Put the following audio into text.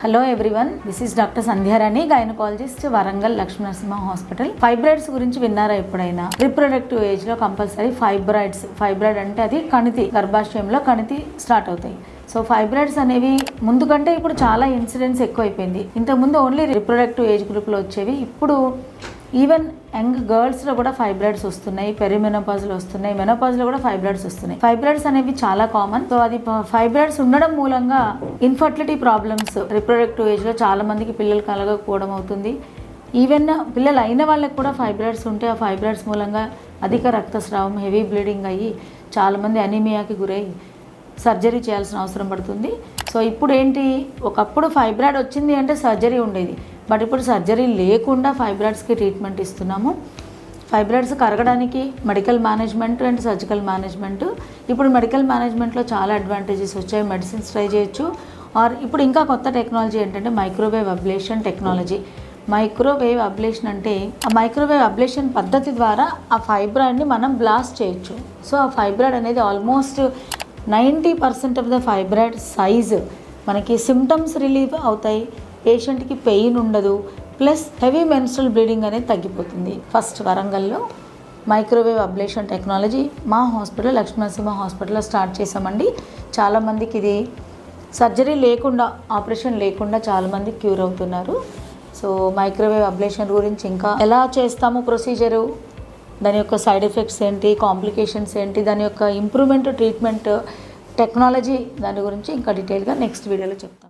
Hello everyone, this is doctor Sandhyarani, gynaecologist, Warangal Lakshmi Narasimha hospital. Fibroids గురించి విన్నారా ఎప్పుడైనా? రిప్రొడక్టివ్ ఏజ్ లో కంపల్సరీ ఫైబ్రాయిడ్ అంటే అది కణితి, గర్భాశయంలో కణితి స్టార్ట్ అవుతాయి. సో ఫైబ్రాయిడ్స్ అనేవి ముందు కంటే ఇప్పుడు చాలా ఇన్సిడెన్స్ ఎక్కువైపోయింది. ఇంతకుముందు ఓన్లీ రిప్రొడక్టివ్ ఏజ్ గ్రూప్ లో వచ్చేవి, ఇప్పుడు ఈవెన్ యంగ్ గర్ల్స్లో కూడా ఫైబ్రాయిడ్స్ వస్తున్నాయి, పెరిమెనోపాజ్లో వస్తున్నాయి, మెనోపాజ్లో కూడా ఫైబ్రాయిడ్స్ వస్తున్నాయి. ఫైబ్రాయిడ్స్ అనేవి చాలా కామన్. సో అది ఫైబ్రాయిడ్స్ ఉండడం మూలంగా ఇన్ఫర్టిలిటీ ప్రాబ్లమ్స్, రిప్రొడక్టివ్ ఏజ్లో చాలా మందికి పిల్లలు కలగకపోవడం అవుతుంది. ఈవెన్ పిల్లలు అయిన వాళ్ళకి కూడా ఫైబ్రాయిడ్స్ ఉంటే ఆ ఫైబ్రాయిడ్స్ మూలంగా అధిక రక్తస్రావం, హెవీ బ్లీడింగ్ అయ్యి చాలామంది అనీమియాకి గురై సర్జరీ చేయాల్సిన అవసరం పడుతుంది. సో ఇప్పుడు ఏంటి, ఒకప్పుడు ఫైబ్రాయిడ్ వచ్చింది అంటే సర్జరీ ఉండేది, బట్ ఇప్పుడు సర్జరీ లేకుండా ఫైబ్రాయిడ్స్కి ట్రీట్మెంట్ ఇస్తున్నాము. ఫైబ్రాయిడ్స్ కరగడానికి medical management and surgical management. ఇప్పుడు మెడికల్ మేనేజ్మెంట్లో చాలా అడ్వాంటేజెస్ వచ్చాయి, మెడిసిన్స్ ట్రై చేయొచ్చు. ఆర్ ఇప్పుడు ఇంకా కొత్త టెక్నాలజీ ఏంటంటే microwave ablation technology. Microwave ablation అంటే ఆ మైక్రోవేవ్ అబ్లేషన్ పద్ధతి ద్వారా ఆ ఫైబ్రాయిడ్ని మనం బ్లాస్ట్ చేయొచ్చు. సో ఆ ఫైబ్రాయిడ్ అనేది almost 90% of the fibroid size మనకి సిమ్టమ్స్ రిలీవ్ అవుతాయి, పేషెంట్కి పెయిన్ ఉండదు, ప్లస్ హెవీ మెన్స్ట్రల్ బ్లీడింగ్ అనేది తగ్గిపోతుంది. ఫస్ట్ వరంగల్లో మైక్రోవేవ్ అబ్లేషన్ టెక్నాలజీ మా హాస్పిటల్ లక్ష్మీ నరసింహ హాస్పిటల్లో స్టార్ట్ చేసామండి. చాలామందికి ఇది సర్జరీ లేకుండా, ఆపరేషన్ లేకుండా చాలామంది క్యూర్ అవుతున్నారు. సో మైక్రోవేవ్ అబ్లేషన్ గురించి ఇంకా ఎలా చేస్తాము ప్రొసీజరు, దాని యొక్క సైడ్ ఎఫెక్ట్స్ ఏంటి, కాంప్లికేషన్స్ ఏంటి, దాని యొక్క ఇంప్రూవ్మెంట్, ట్రీట్మెంట్, టెక్నాలజీ, దాని గురించి ఇంకా డీటెయిల్గా నెక్స్ట్ వీడియోలో చెప్తాను.